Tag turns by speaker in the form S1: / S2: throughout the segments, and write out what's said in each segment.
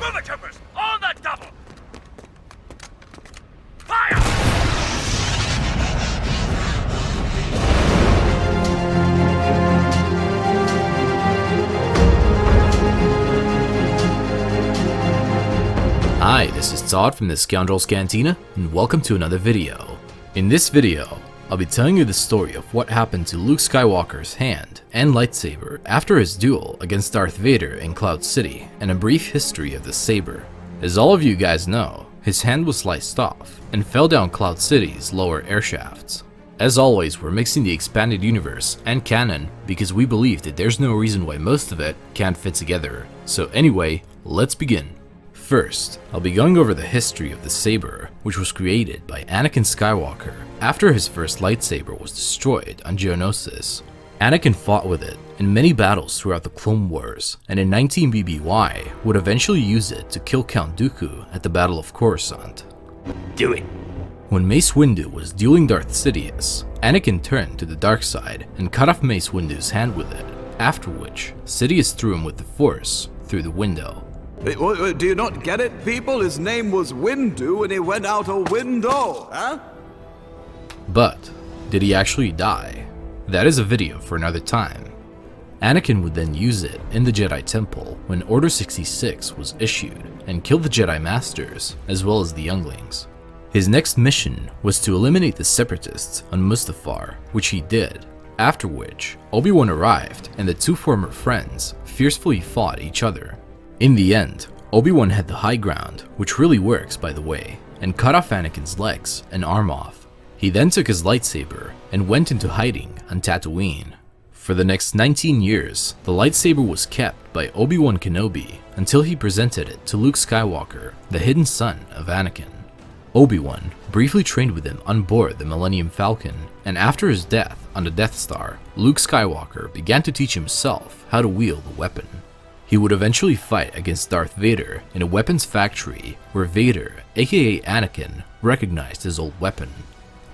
S1: Move it, troopers! On the double! Fire!
S2: Hi, this is Todd from the Scoundrels Cantina, and welcome to another video. In this video, I'll be telling you the story of what happened to Luke Skywalker's hand and lightsaber after his duel against Darth Vader in Cloud City, and a brief history of the saber. As all of you guys know, his hand was sliced off and fell down Cloud City's lower air shafts. As always, we're mixing the expanded universe and canon because we believe that there's no reason why most of it can't fit together. So anyway, let's begin. First, I'll be going over the history of the saber, which was created by Anakin Skywalker after his first lightsaber was destroyed on Geonosis. Anakin fought with it in many battles throughout the Clone Wars, and in 19 BBY would eventually use it to kill Count Dooku at the Battle of Coruscant.
S1: Do it!
S2: When Mace Windu was dueling Darth Sidious, Anakin turned to the dark side and cut off Mace Windu's hand with it, after which Sidious threw him with the Force through the window.
S3: Do you not get it, people? His name was Windu and he went out a window, huh?
S2: But, did he actually die? That is a video for another time. Anakin would then use it in the Jedi Temple when Order 66 was issued and kill the Jedi Masters as well as the younglings. His next mission was to eliminate the Separatists on Mustafar, which he did, after which Obi-Wan arrived and the two former friends fiercely fought each other. In the end, Obi-Wan had the high ground, which really works by the way, and cut off Anakin's legs and arm off. He then took his lightsaber and went into hiding on Tatooine. For the next 19 years, the lightsaber was kept by Obi-Wan Kenobi until he presented it to Luke Skywalker, the hidden son of Anakin. Obi-Wan briefly trained with him on board the Millennium Falcon, and after his death on the Death Star, Luke Skywalker began to teach himself how to wield the weapon. He would eventually fight against Darth Vader in a weapons factory where Vader, aka Anakin, recognized his old weapon.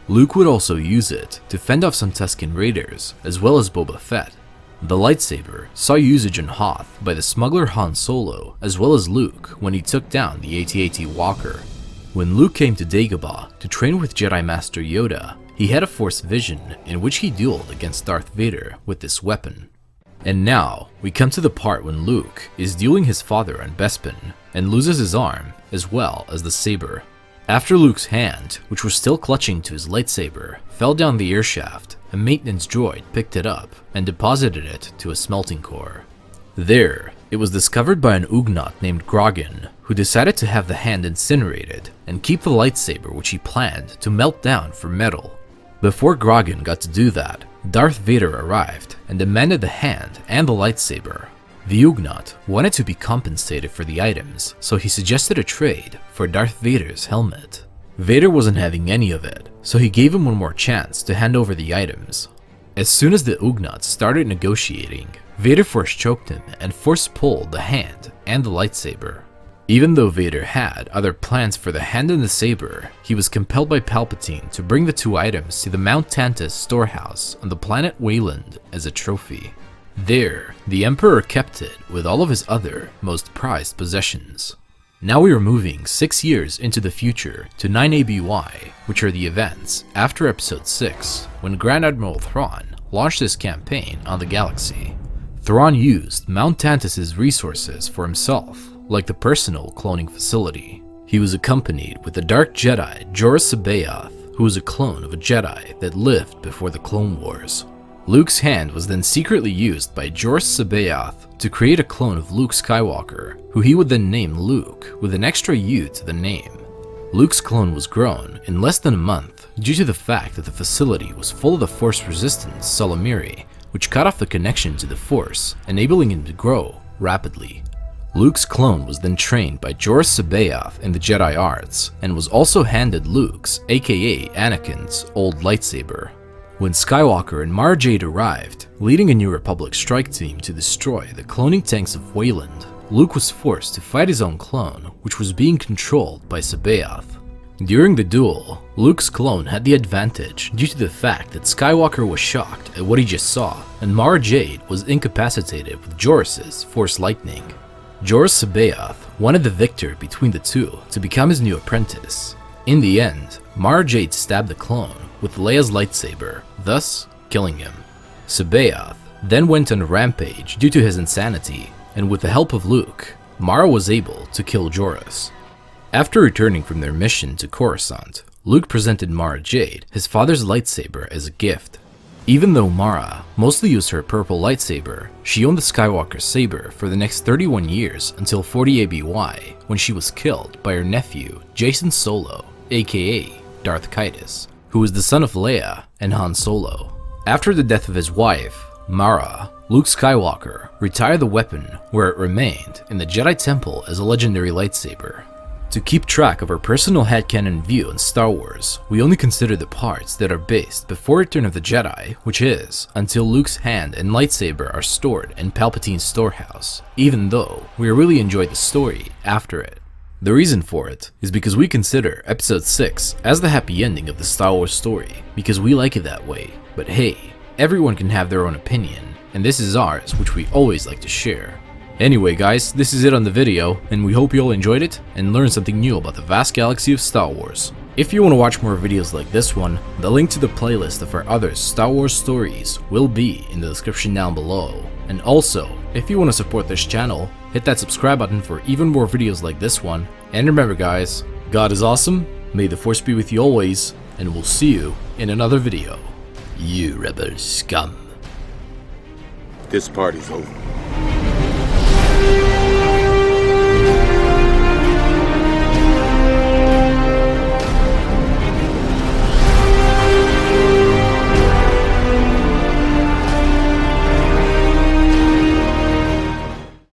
S2: Luke would also use it to fend off some Tusken Raiders, as well as Boba Fett. The lightsaber saw usage on Hoth by the smuggler Han Solo, as well as Luke when he took down the AT-AT Walker. When Luke came to Dagobah to train with Jedi Master Yoda, he had a Force vision in which he dueled against Darth Vader with this weapon. And now, we come to the part when Luke is dueling his father on Bespin and loses his arm as well as the saber. After Luke's hand, which was still clutching to his lightsaber, fell down the airshaft, a maintenance droid picked it up and deposited it to a smelting core. There, it was discovered by an Ugnaught named Grogan, who decided to have the hand incinerated and keep the lightsaber which he planned to melt down for metal. Before Grogan got to do that, Darth Vader arrived and demanded the hand and the lightsaber. The Ugnaught wanted to be compensated for the items, so he suggested a trade for Darth Vader's helmet. Vader wasn't having any of it, so he gave him one more chance to hand over the items. As soon as the Ugnaughts started negotiating, Vader force choked him and force pulled the hand and the lightsaber. Even though Vader had other plans for the hand and the saber, he was compelled by Palpatine to bring the two items to the Mount Tantus storehouse on the planet Wayland as a trophy. There, the Emperor kept it with all of his other most prized possessions. Now we are moving 6 years into the future to 9 ABY, which are the events after Episode 6, when Grand Admiral Thrawn launched his campaign on the galaxy. Thrawn used Mount Tantus's resources for himself, like the personal cloning facility. He was accompanied with the Dark Jedi Joruus C'baoth, who was a clone of a Jedi that lived before the Clone Wars. Luke's hand was then secretly used by Joruus C'baoth to create a clone of Luke Skywalker, who he would then name Luke with an extra U to the name. Luke's clone was grown in less than a month due to the fact that the facility was full of the Force-resistant Solamiri, which cut off the connection to the Force, enabling him to grow rapidly. Luke's clone was then trained by Joruus C'baoth in the Jedi arts, and was also handed Luke's, aka Anakin's, old lightsaber. When Skywalker and Mara Jade arrived, leading a New Republic strike team to destroy the cloning tanks of Wayland, Luke was forced to fight his own clone, which was being controlled by C'baoth. During the duel, Luke's clone had the advantage due to the fact that Skywalker was shocked at what he just saw, and Mara Jade was incapacitated with Joruus's Force Lightning. Joruus C'baoth wanted the victor between the two to become his new apprentice. In the end, Mara Jade stabbed the clone with Leia's lightsaber, thus killing him. C'baoth then went on a rampage due to his insanity, and with the help of Luke, Mara was able to kill Joruus. After returning from their mission to Coruscant, Luke presented Mara Jade his father's lightsaber as a gift. Even though Mara mostly used her purple lightsaber, she owned the Skywalker saber for the next 31 years until 40 ABY, when she was killed by her nephew, Jacen Solo, aka Darth Kaitis, who was the son of Leia and Han Solo. After the death of his wife, Mara, Luke Skywalker retired the weapon where it remained in the Jedi Temple as a legendary lightsaber. To keep track of our personal headcanon view in Star Wars, we only consider the parts that are based before Return of the Jedi, which is until Luke's hand and lightsaber are stored in Palpatine's storehouse, even though we really enjoyed the story after it. The reason for it is because we consider Episode 6 as the happy ending of the Star Wars story, because we like it that way. But hey, everyone can have their own opinion, and this is ours, which we always like to share. Anyway guys, this is it on the video, and we hope you all enjoyed it and learned something new about the vast galaxy of Star Wars. If you want to watch more videos like this one, the link to the playlist of our other Star Wars stories will be in the description down below. And also, if you want to support this channel, hit that subscribe button for even more videos like this one. And remember guys, God is awesome, may the Force be with you always, and we'll see you in another video. You rebel scum.
S4: This party's over.